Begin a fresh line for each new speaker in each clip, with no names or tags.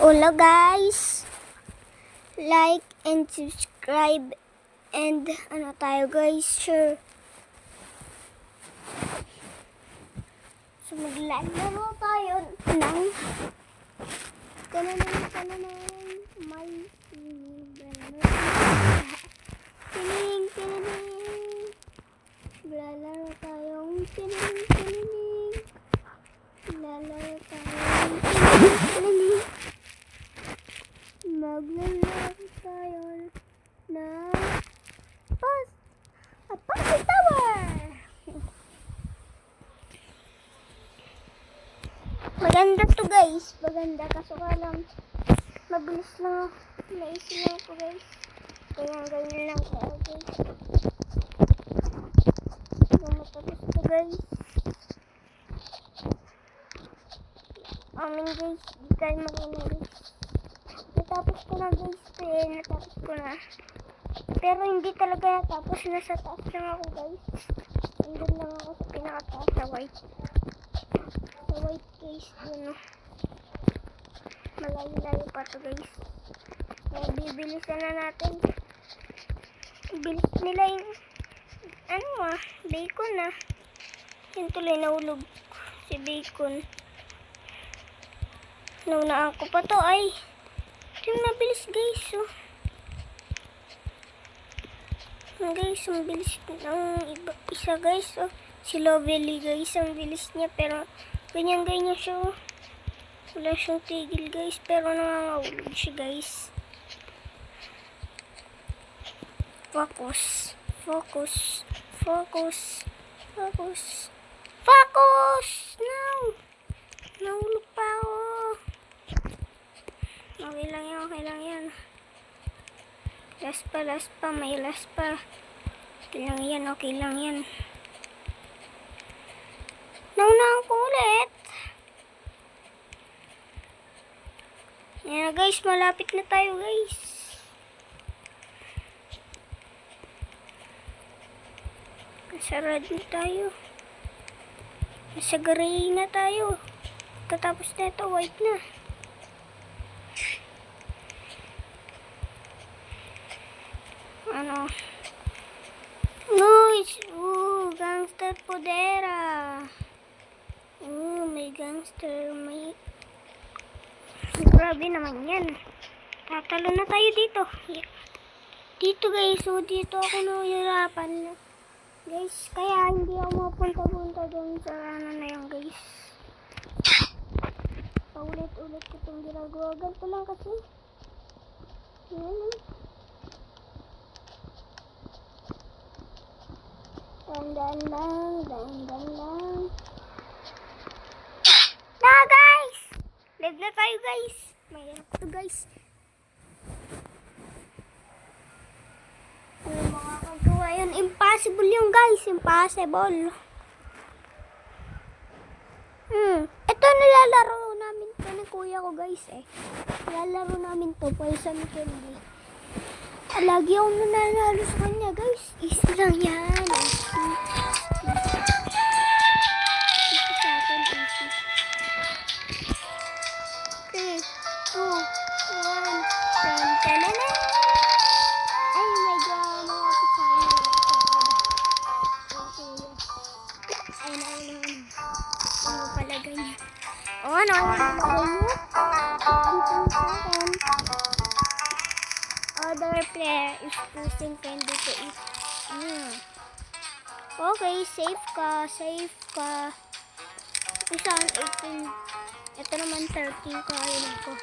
Hola guys, like and subscribe and ano tayo guys, share. So maglalaro tayo ng kananang may tining. Maglalaro tayong tining. Maglalaro tayo na Puzzle Tower. Maganda to guys, maganda kaso lang mabilis lang, naisi lang ko guys. Ganyan lang tayo guys. Matapos to guys. Amin guys, di tayo makinig. Natapos ko na guys, natapos ko na. Pero hindi talaga natapos, nasa taas lang ako guys. Nandun lang ako sa pinakataas sa white. Sa white guys, dun. Malayo-layo pa to guys. Kaya bibilisan na natin. Bilis nila yung bacon na. Yung tuloy nahulog si bacon. Naunaan ko pa to ay. Yung mabilis guys guys, ang bilis ng isa guys si Lovely guys, ang bilis niya pero ganyan siya wala siyang tigil guys pero nangangahulog siya guys. Focus no, nahulog pa ako. Okay lang yan. Last pa, may last pa. Okay lang yan. Naunahan ko ulit. Yan guys, malapit na tayo guys. Nasa red na tayo. Nasa gray na tayo. Katapos na ito, white na. Gangster podera. May gangster, grabe naman yan. Tatalo na tayo dito. Dito guys, dito ako nahihirapan. Guys, kaya hindi ako mapunta doon sa na yan guys. Paulit-ulit ko itong ginagawa. Ganito lang kasi. Yan. Dandan lang. Guys! Live na tayo guys. Mahirap to guys. Ano makakagawa yun? Impossible yung guys. Impossible. Ito nilalaro namin to ng kuya ko guys Nilalaro namin to. Poison candy. Lagi ako nanalo sa kanya guys. Easy lang yan. Easy sa akin. Easy. 3, 2, 1. Tantanana. Ay my god. Malapit sa akin. Ay naman. Ano palagay niya? Ano palagay niya? Other player is pushing candy to eat. Okay, safe ka. Isa 18. Ito naman 13 ka. Ayun ako.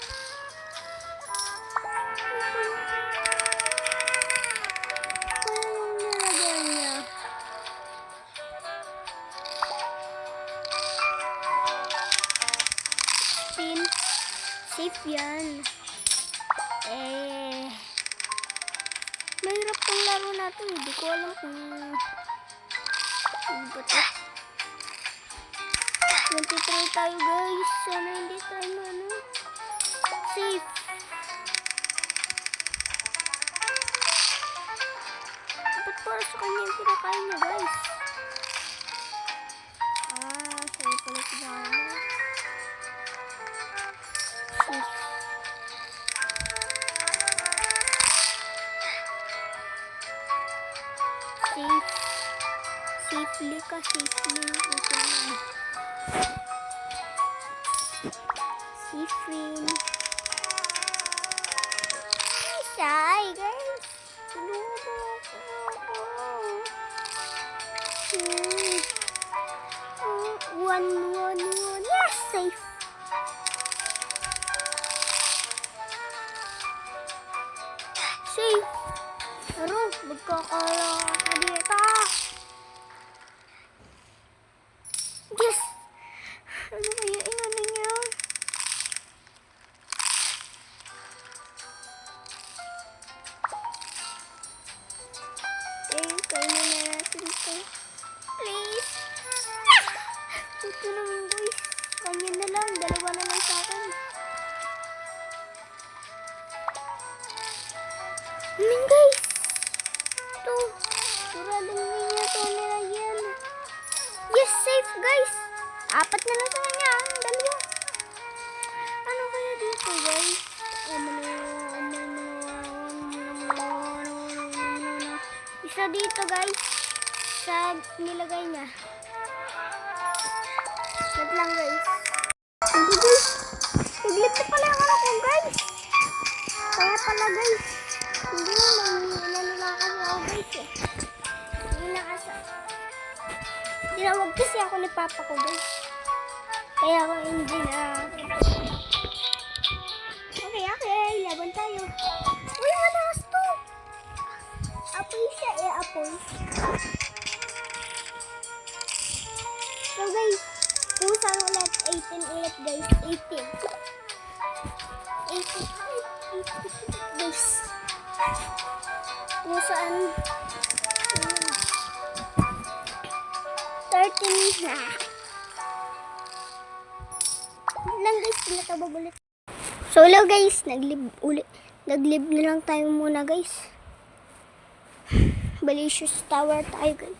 Spin. Safe yan. Mahirap tong laro natin. Hindi ko alam kung ano ba ito. 23 tayo guys. Sana hindi tayo safe. Ba't para sa kanya yung pinakain niya guys? Sa'yo pala pinakain niya. safely. Ito na. Sifrin. Say, guys. Lumo ko ako. One. Yes, safe. Safe. Pero, magkakala ka dito. Yes! Ano kaya inano niya? Kainin na natin ito. Please! Ito naman guys. Kanya na lang. Dalawa na lang sa akin. Amin guys. Ito. Suradong niya ito nilagyan. Yes, safe guys. 4 na lang sa kanya. Dalawa. Ano kaya dito guys? Isa dito guys. Sa nilagay niya. Wait lang guys. Hindi guys. Naglit na pala yung ako guys. Kaya pala guys. Hindi na nila kasi ako guys eh. Hindi na kasi. Tinawag kasi ako ni Papa ko guys. Kaya ako hindi na. Okay. Laban tayo. Uy, manakas to. Apoy siya eh, apoy. So guys, kusang ulit. 18 ulit guys. 18 guys. Kusaan 13 na. Lang guys, pinatabag ulit. So hello guys, naglib na lang tayo muna guys. Malicious Tower tayo guys.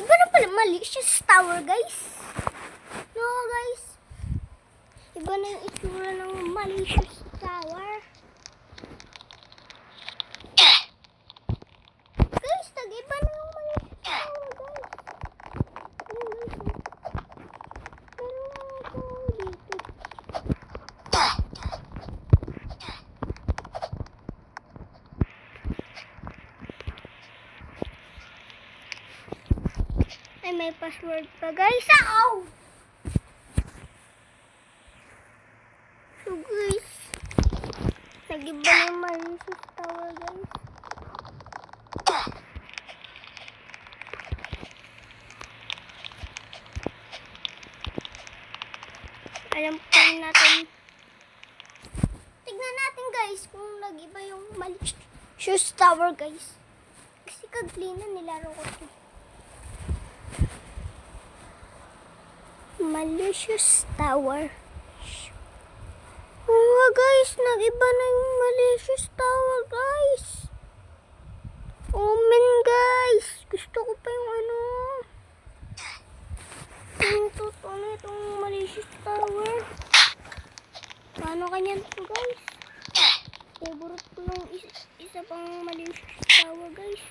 Iba na pala Malicious Tower guys. No guys. Iba na yung itsura ng Malicious Tower. Guys, nag-iba na yung Malicious Tower guys. Ay, may password pa guys. Ow! So guys, nag-iba na yung Malicious Tower guys. Alam pa rin natin. Tignan natin guys kung nag-iba yung Malicious Tower guys. Kasi kaglina nilaro ko ito. Malicious Tower. Oh guys, nag-iba na yung Malicious Tower guys. Oh man guys, gusto ko pa yung ano. Yung totoo na itong Malicious Tower. Paano kanyan to guys? Favorite ko ng isa pang Malicious Tower guys.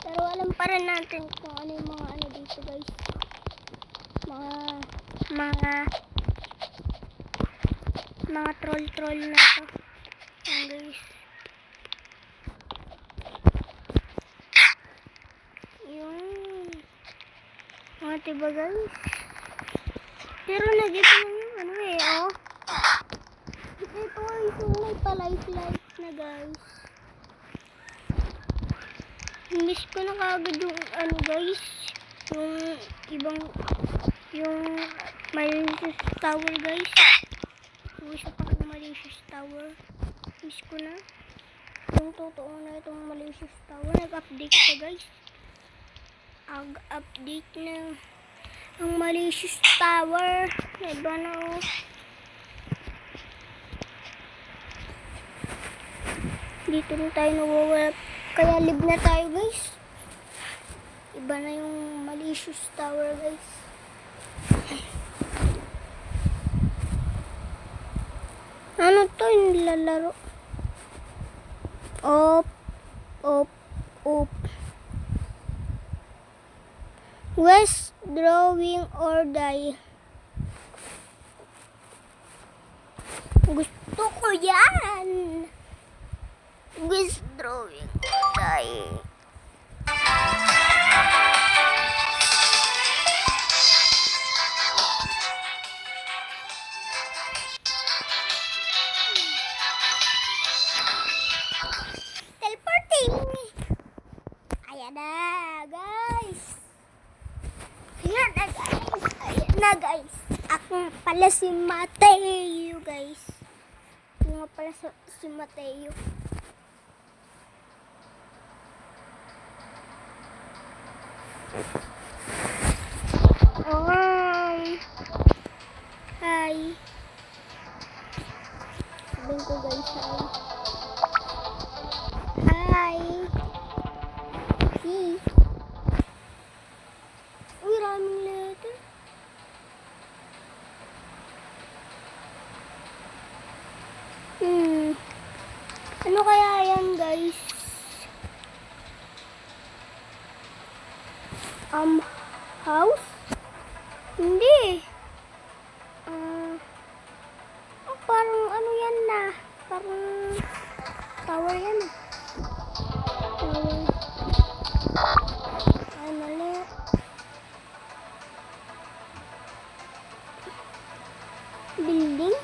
Pero alam pa rin natin kung ano yung mga ano dito guys. Mga troll na to. Ayan guys. Yun. Mga diba guys? Pero nag-ito lang yung ano eh, oh. Ito guys, yung may pa-life na guys. Miss ko na kagad yung ano guys. Yung ibang, yung Malicious Tower guys. Wish pa ka ng Malicious Tower. Miss ko na. Yung totoo na itong Malicious Tower. Nag-update ka guys. Update na ang Malicious Tower. Iba na oh. Dito na tayo nawawala. Kaya live na tayo guys. Iba na yung malicious tower, guys. Ano to yung nilalaro? Op. West drawing or die. Gusto ko yan. West drawing or die. Teleporting. Ayan na, guys. Ayan na, guys. Ako pala si Mateo, guys. Ako nga pala si Mateo. Hi. Sabihin ko, guys, hi. Uy, raming letter. Ano kaya yan, guys? House? Hindi. Parang ano yan na. Parang tower yan. Tower. Ay, mali. Building?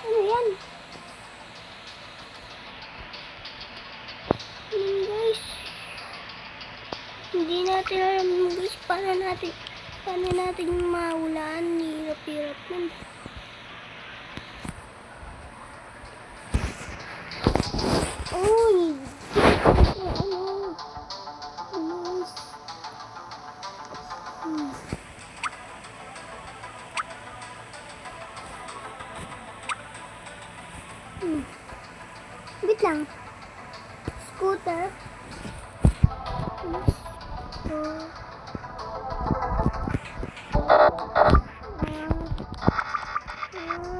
Ano yan? Guys. Hindi natin alam, guys. Paano natin mahulaan? Hirap-hirap nun. Uy! Wait lang. Scooter.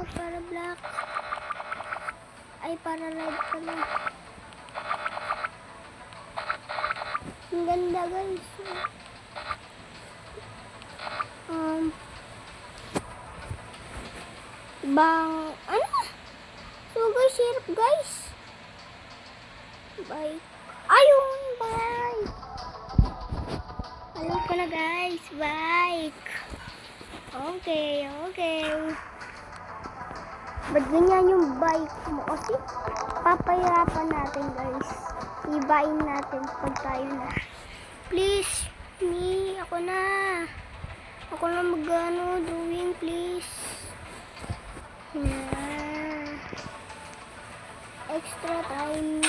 Para black. Ay, para red pala. Ang ganda, guys. Ano? So, guys, hirap, guys. Bike. Ayun, bike. Alam ko na, guys. Bike. Okay. Ba't ganyan yung bike mo? Kasi, papahirapan natin, guys. Ibain natin pag tayo na. Please, ako na. Ako na mag-ano, drawing, please. Yeah. Extra time.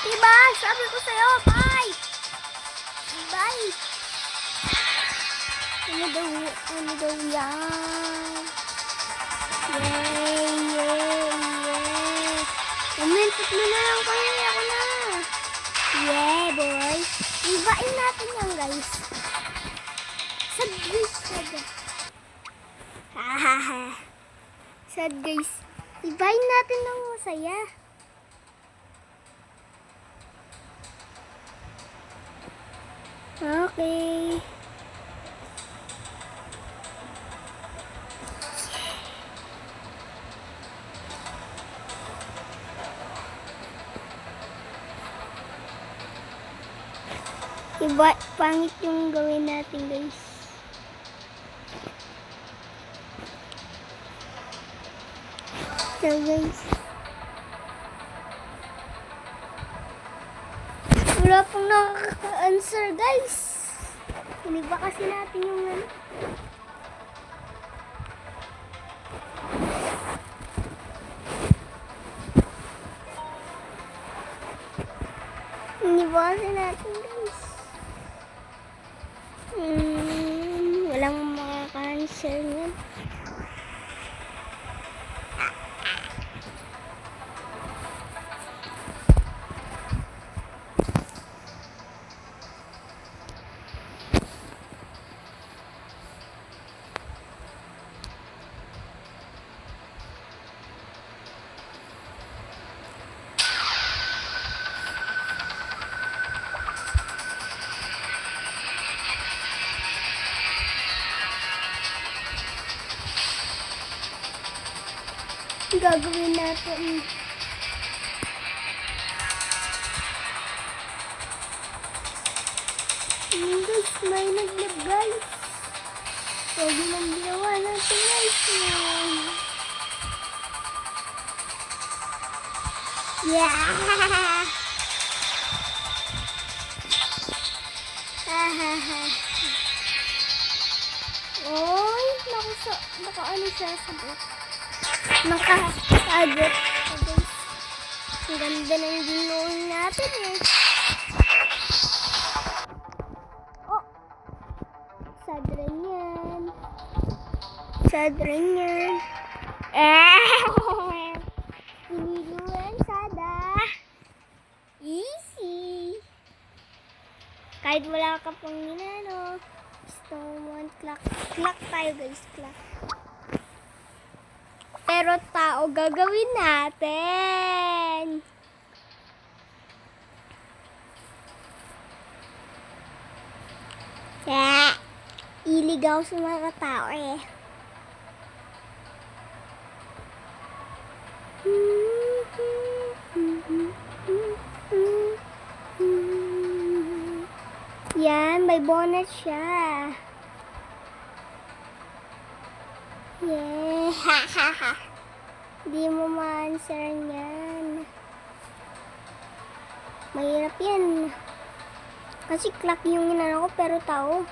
Diba? Sabi ko sa'yo, bye! Bye! Ano daw yan? Yay! Umintot mo na lang kayo, ako na! Yeah, boy! Ibain natin yan, guys. Sad, guys, sad. Hahaha. Sad, guys. Ibain natin ng masaya. Okay. Iba, pangit yung gawin natin, guys. So, guys. Wala pong nakaka-answer, guys. Hindi ba kasi natin yung ano? Hindi ba kasi natin, guys? Walang makaka-answer yan. Gagawin natin. Guys, may naglab, guys. Huwag lang ginawa natin, guys. Yeah! Oy, naka ano siya sa book. Nakasagot. Ang ganda ng ginoon natin eh. Oh! Sad rin yan. Sad rin yan. Hiniluan, sada. Easy. Kahit wala ka pang ginano. Stone clock. Clock tayo, guys. Clock. Pero tao gagawin natin. Kaya, iligaw sa mga tao eh. Yan, may bonus siya. Yeah, hahaha. Di mo ma-answer yan. Mahirap yan. Kasi clock yung inano ko, pero tao.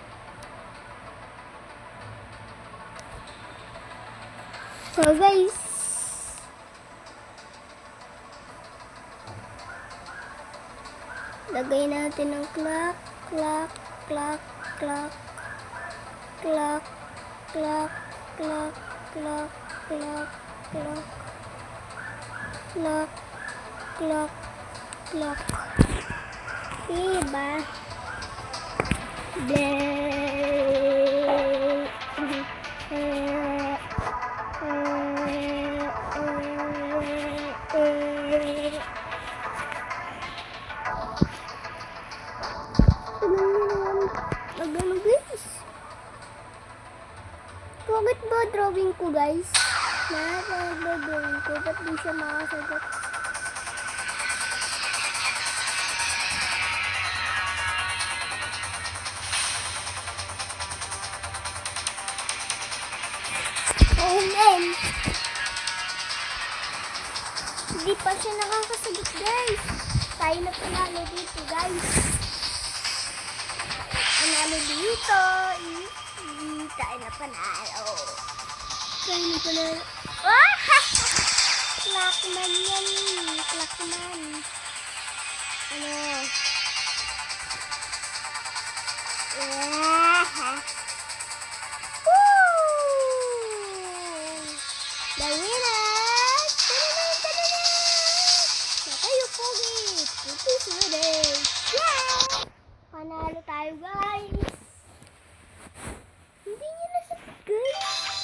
So guys, lagay natin ng clock, clock, clock, clock, clock, clock, clock, clock, clock, clock, clock, clock, clock. Diba? Nagano guys? Bakit ba drawing ko guys? Drawing ko, ba't di siya makasagot? Hindi pa siya nakakasagot guys. Tayo na panalo dito guys. Panalo dito. Tayo na panalo. Tayo na panalo. Ah! Clockman yan. Clockman. Ano? The winners! Tayo pogi! Putis ready! Yeah! Panalo tayo guys! Hindi niya nasagot guys!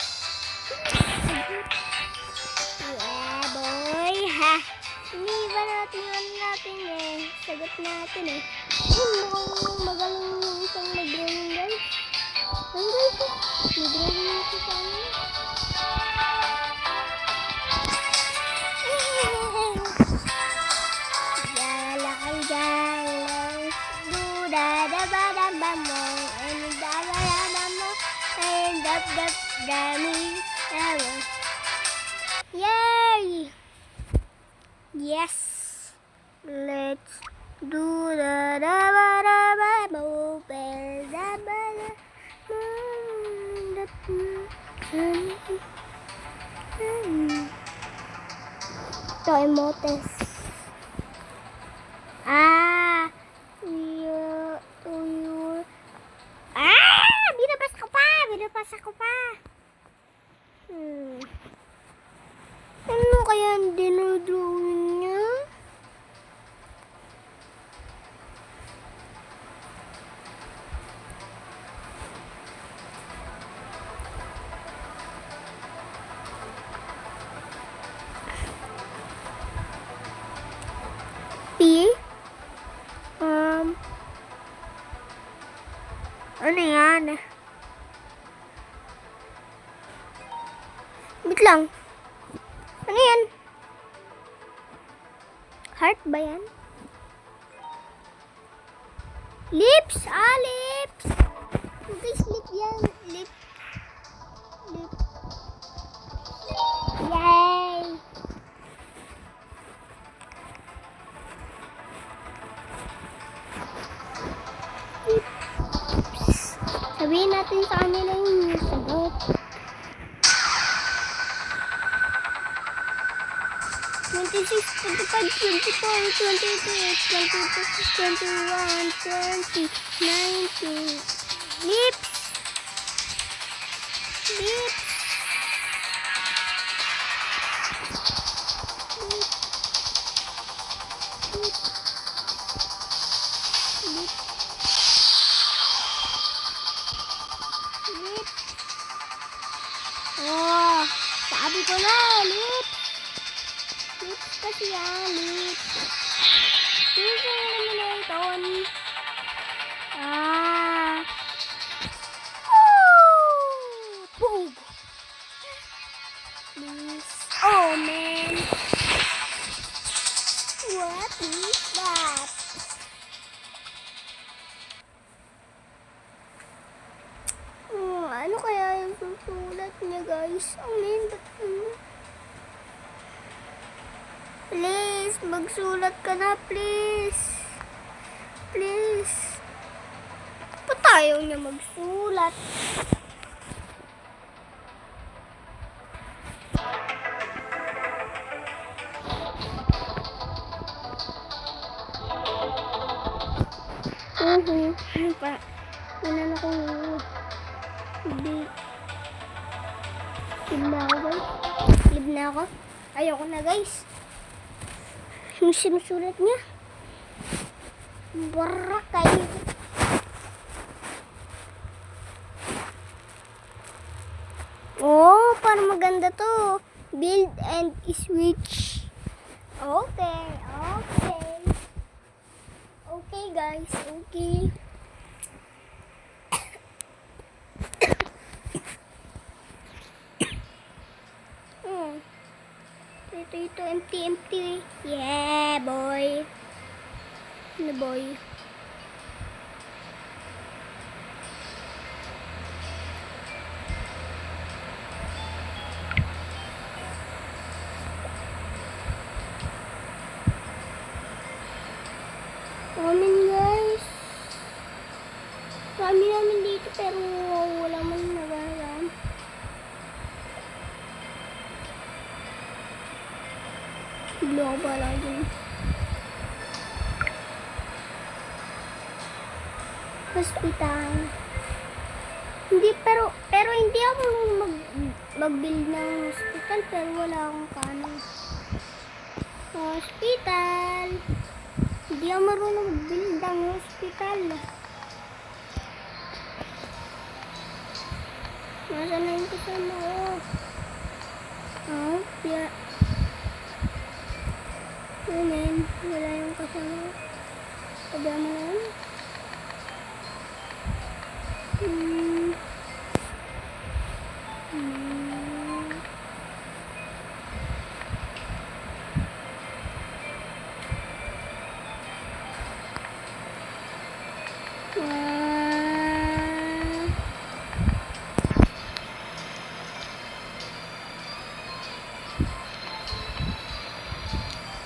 Yeah boy! Ha! Hindi ba natin eh? Sagot natin eh. Mukhang magaling yung isang mag-drawing guys. Ang guys eh! Mag-drawing yung isang Yay! Yes! Let's Do da da ba da ba bo be da ba da ito ay motes. Binabas ako pa. Ano kaya ang dinodrawing niya? P? Ano yan? Wait lang. Ano yan? Heart ba yan? Lips! Lips! Okay, lip yan. Lip. Yay! Sabihin natin sa kanila yung sagot. 26, 25, 24, 22, 21, 20, 19. Lips! Oh, sabi ko na, lips kasi yan, lips. Lips yung elimination. Poog. Please. Oh, man. What is that? Ano kaya yung susulat niya, guys? Ang lindot mo. Please, magsulat ka na, please. Please. Ba't ayaw niya magsulat? Ano pa? Inan ako. Lib na ako. Ayoko na, guys. Yung sinusulat niya. Barakay. Oh, parang maganda to. Build and switch. Okay. Okay, guys. Okay. Ito, empty. Yeah, boy. Ano, boy? Amin, guys. Kami namin dito, pero wala man nagalan. Global lagi. Hospital. Hindi, pero hindi ako mag-build ng hospital, pero wala akong kanan. Hospital. Hindi ako marunong mag-build ng hospital. Nasaan na yung kasama ko? Yeah. Amen. Wala yung kasama. Tabi mo na yun.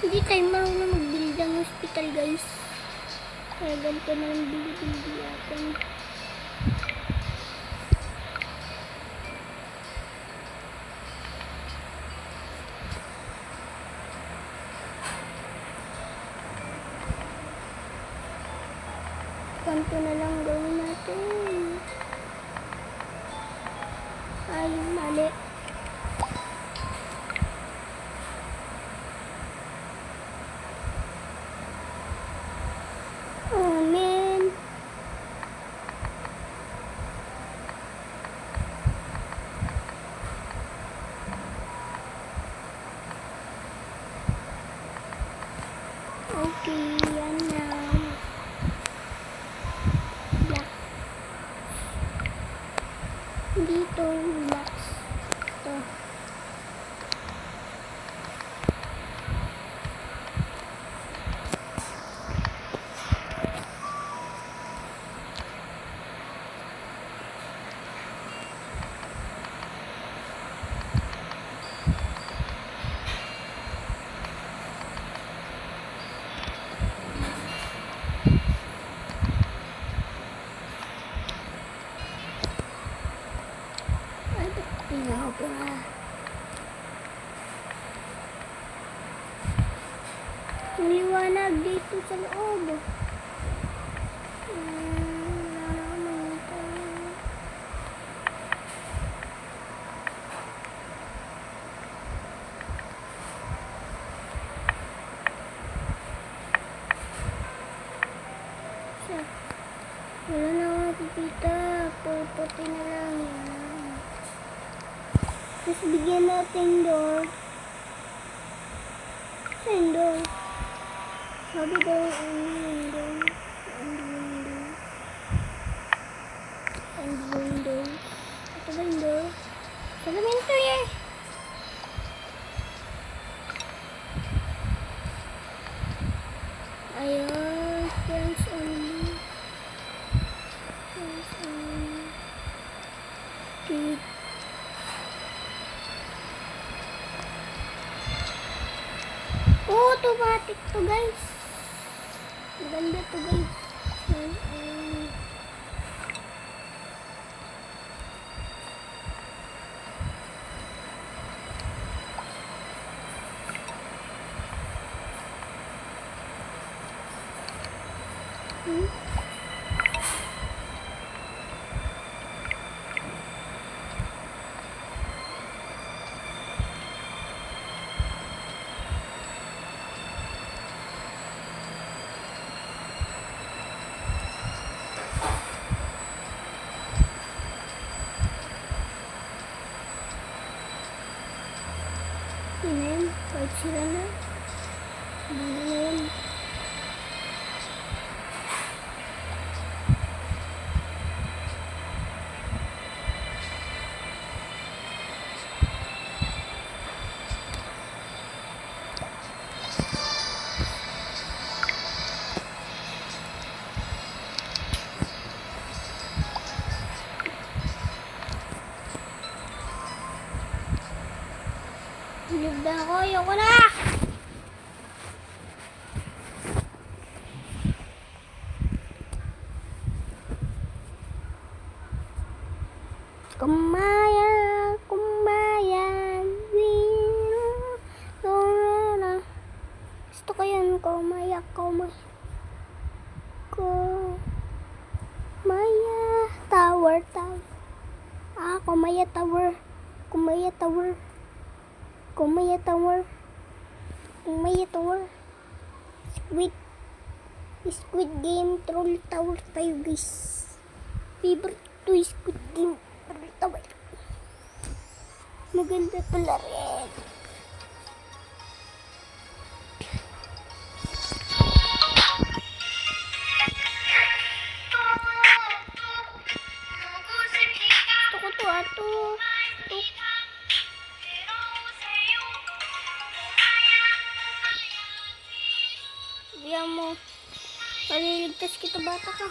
Hindi tayo marunong mag-build ng hospital, guys. Kaya ganito na lang bili-bili natin. Ganito na lang gawin natin. Ay, mali. Oh, man. Okay, yan na. Black. Dito, black. Ito. Ay, tingnan ko pa. Ang liwanag dito sa loob. Wala naman ito. Siya. Wala na ako nakikita. Puputi na lang yan. Tapos bigyan natin door. Saan door? Sabi daw ang window. And window. Ito ba yung door? Sabi mo ito eh. Ayun. Friends only. Friends only. Kid. Oh, automatic to guys. Maganda to guys. Yun na yun. Kahit sila na. Ano na yun. Libda ako. Ayoko na! Kumaya, kumaya, wino, gusto ko yun, kumaya, kumaya, tower, tower, kumaya, tower, kumaya, tower, kumaya, tower, kumaya, tower, squid game, troll tower tayo guys, favorite to squid game. Maganda pala rin. Gusto ko to ato. Diyan mo. Paliligtas kita bata ka.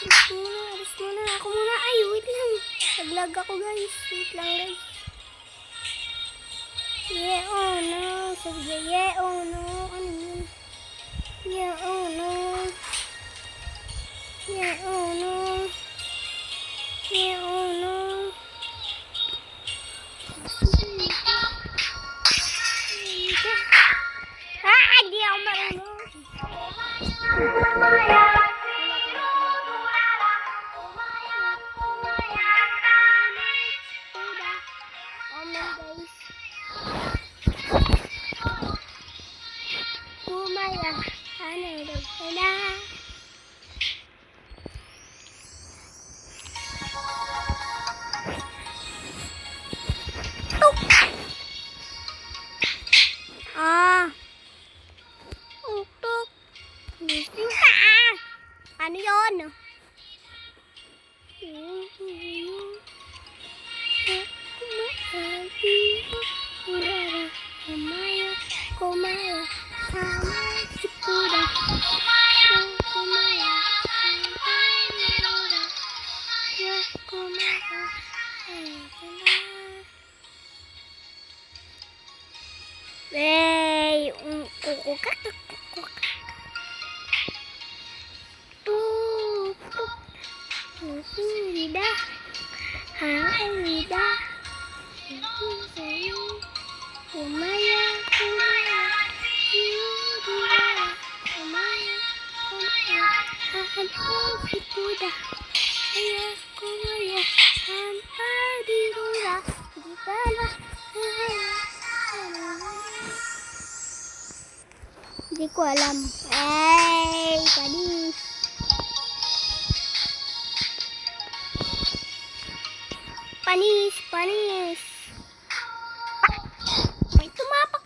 Alis muna. Ako muna. Ay, wait lang. Naglag ako guys. Wait lang guys. Yeah, oh no. Sabi niya, yeah, oh no. Ano yun? Yeah, oh no. Yeah, oh no. Yeah, oh no. Ah, di ako marunong. Guys. Kumaya. Ano daw sila? Ah. Tuk. Gising ka. Ano yun? Kumaya, kumaya, sama si kuda. Kumaya, kumaya, wey, kukukak, kukukak. Tuk, tuk. Lidah, lidah. Kumaya, kumaya, kumaya, kumaya, si kuda. Kumaya, kumaya, sampai di rumah. Di dalam. Hindi ko alam. Ay, panis. Panis, panis. May tumapak.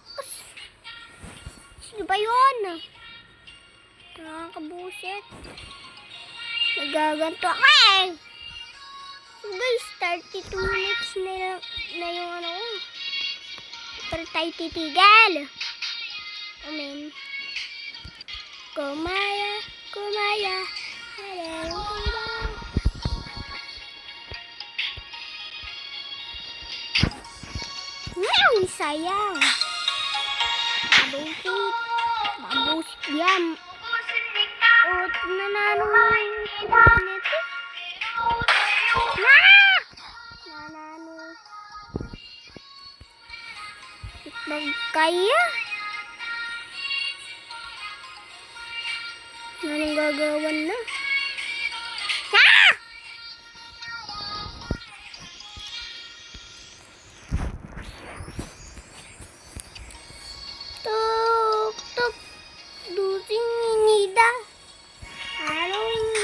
Sino ba yun? Nakakabuset. Nagaganto ako eh. So guys, 32 minutes na yung ano ko. Pero tayo titigil. Amen. Kumaya, kumaya. Meow, sayang. Mabusit. Mabusit yan. O, nananong nito. Nanano. Magkaya. Anong gagawan na? Tuk, tuk. Dusing nida. Halo ini.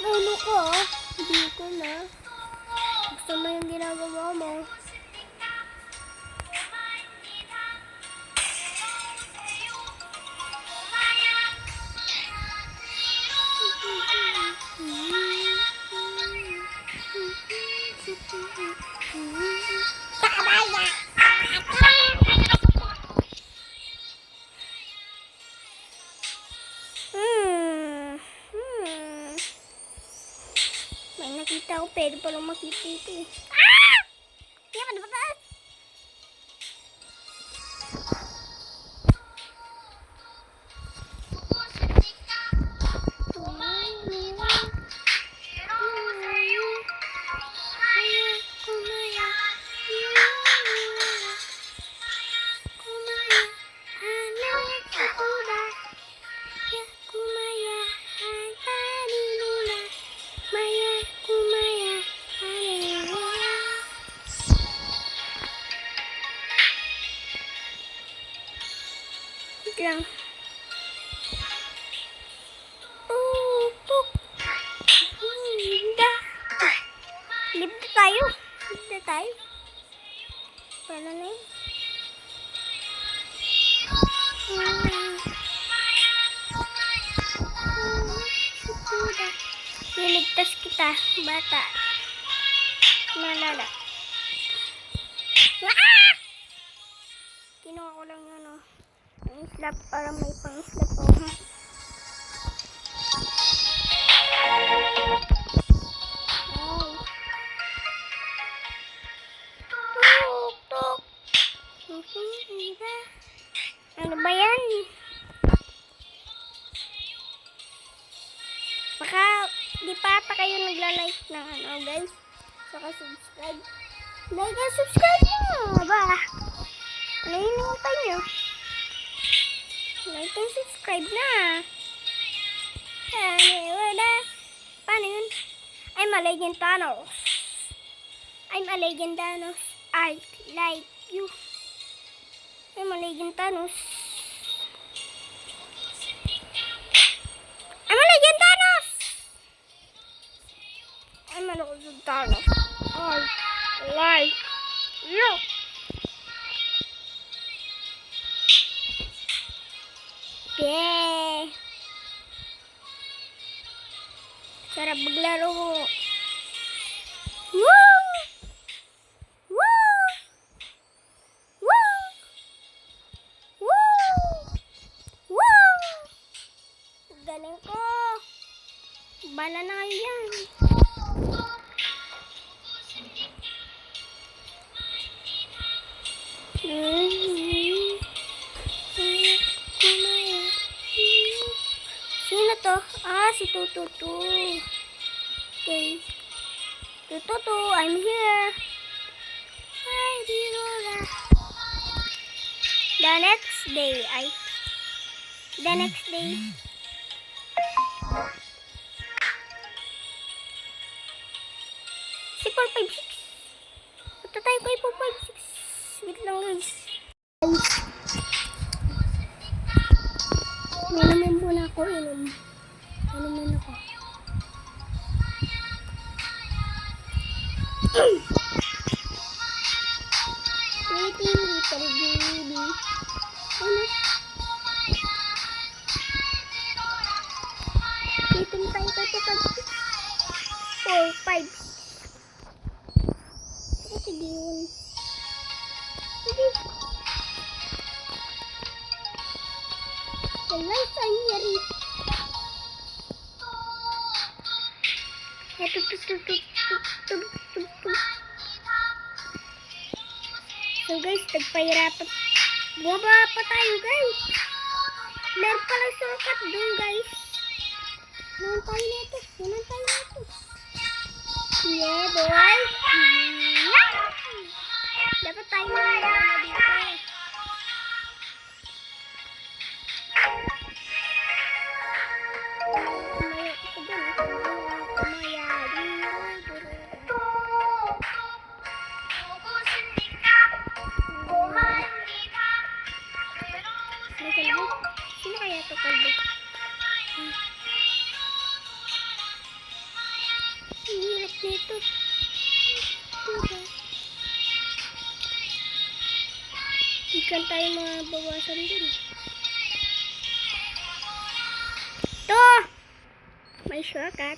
Ano ko? Hindi ko na. Gusto mo yung ginagawa mo. May nakita ko, pwede palang makita ito eh. Ah! Kaya pa diba taas? Lang. Libre tayo. Libre tayo. Paano na yun? kuda. Niligtas kita, bata. Malala. Ah! Kinuha ko lang yun, oh. Ang slap, para may pang-slap, oh. Tuk, tuk. Ano ba yan? Baka, di pa ata kayo nagla-like ng ano, guys. Saka subscribe. Like and subscribe nyo, ba? Ano yung nangutay nyo? Like and subscribe na. Wala. Paano yun? I'm a legend Thanos. I'm a legend Thanos. I like you. I'm a legend Thanos. I'm a legend Thanos. I'm a legend Thanos. I like you. Yeah. Sarap maglaro. Woo! Woo! Woo! Woo! Woo! Galing ko. Bala na kayo yan. Sino to? Ah, si Tututu. Okay. Tututu, I'm here. Hi, Dirola. The next day. Si 456. Punta tayo kay 456. Wait lang, guys. Inumin muna ako, inumin ako. Waiting, little baby. Ano? Waiting tayo kay 4, 5. Sige yun. Sige. The lights are here. So guys, nagpahirapan. Bumaba pa tayo, guys. Meron pala shortcut doon, guys. Naman tayo nito. Yeah, boy. Yeah. Dapat tayo na dito. Sino kaya ito kalbo? Ang hirap nito. Ikan tayo mga bawasan din. Ito! May shortcut.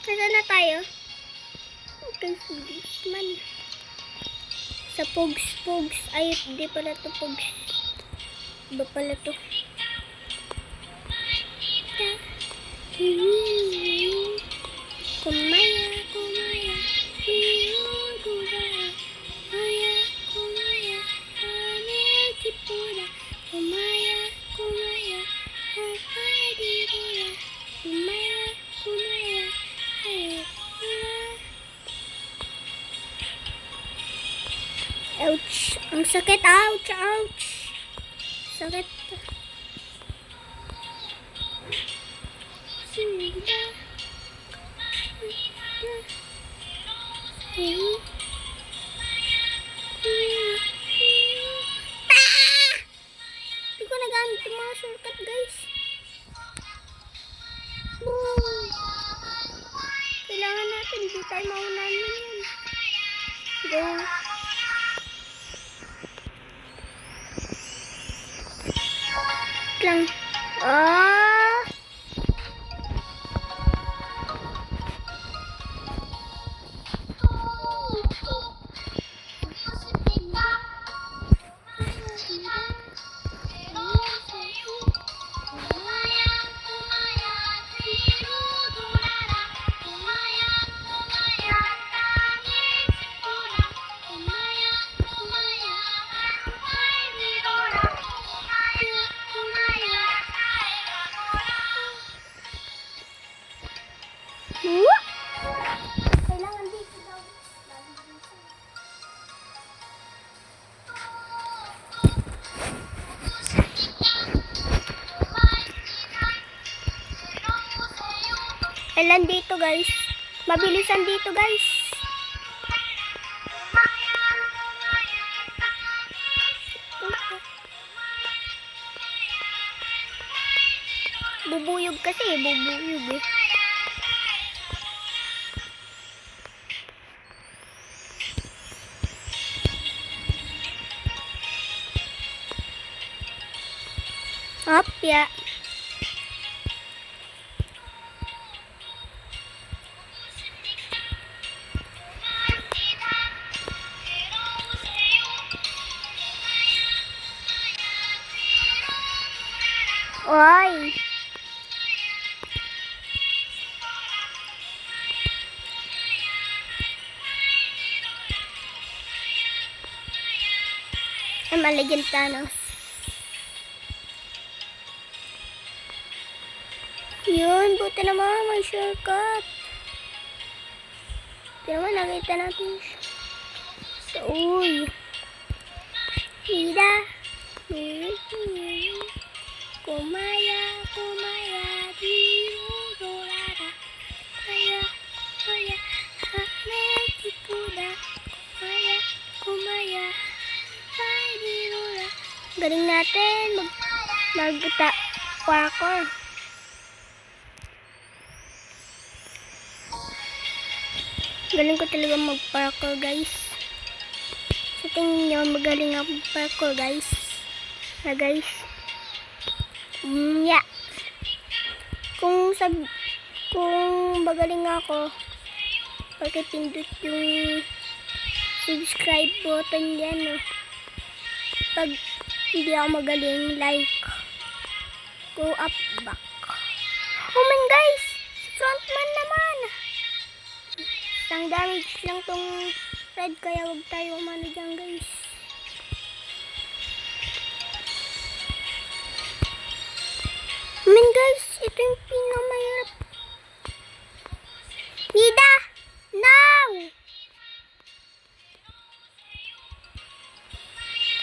Nasaan na tayo? Okay, bilis man. Sa Pogs. Ay, hindi pala ito Pogs. Iba pala ito. Kumaya. Kumaya. Ouch! Ang sakit! Ouch! Sakit! Hindi ko nagamit yung mga shortcut, guys. Kailangan natin, hindi tayo maunahan na yan. Go. Lang. Ah! Ilan dito guys? Mabilisan dito guys. Bubuyog kasi bubuyog eh. Hopya. Oy. Ay, maligyan Thanos. Yun, buti naman may shortcut. Buti naman nakita natin. Uy. Nida. Kumaya, kumaya, dirururara. Kumaya, kumaya, hanetipuda. Kumaya, kumaya, ay dirura. Galing natin parkour. Galing ko talaga mag-parkour guys. Sa tingin nyo, magaling ako mag-parkour guys. Na guys. Yeah. Kung magaling ako, pagkipindot yung subscribe button yan. No? Pag hindi ako magaling, like, go up, back. Oh man guys, frontman naman. Isang damage lang tong red, kaya wag tayo umano dyan guys. Man guys, ito yung pinakamahirap. Nida! Now!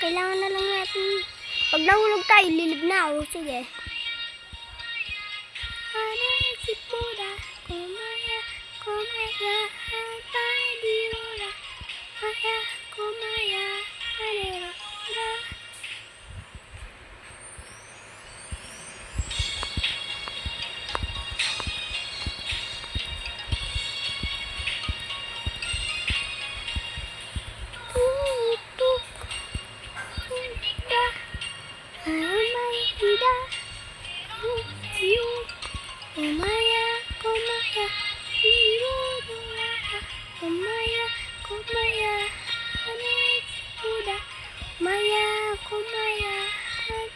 Kailangan na lang natin. Pag nahulog tayo, lilib na ako. Sige. Hanesipuda, kumaya, kumaya, handirura, kumaya, kumaya, handirura. Kumaya, kumaya, dirururara. Kumaya, kumaya, hanesipuda. Kumaya, kumaya,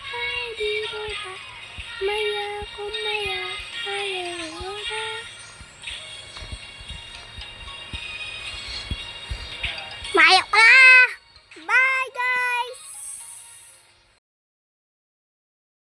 handirura. Kumaya, kumaya.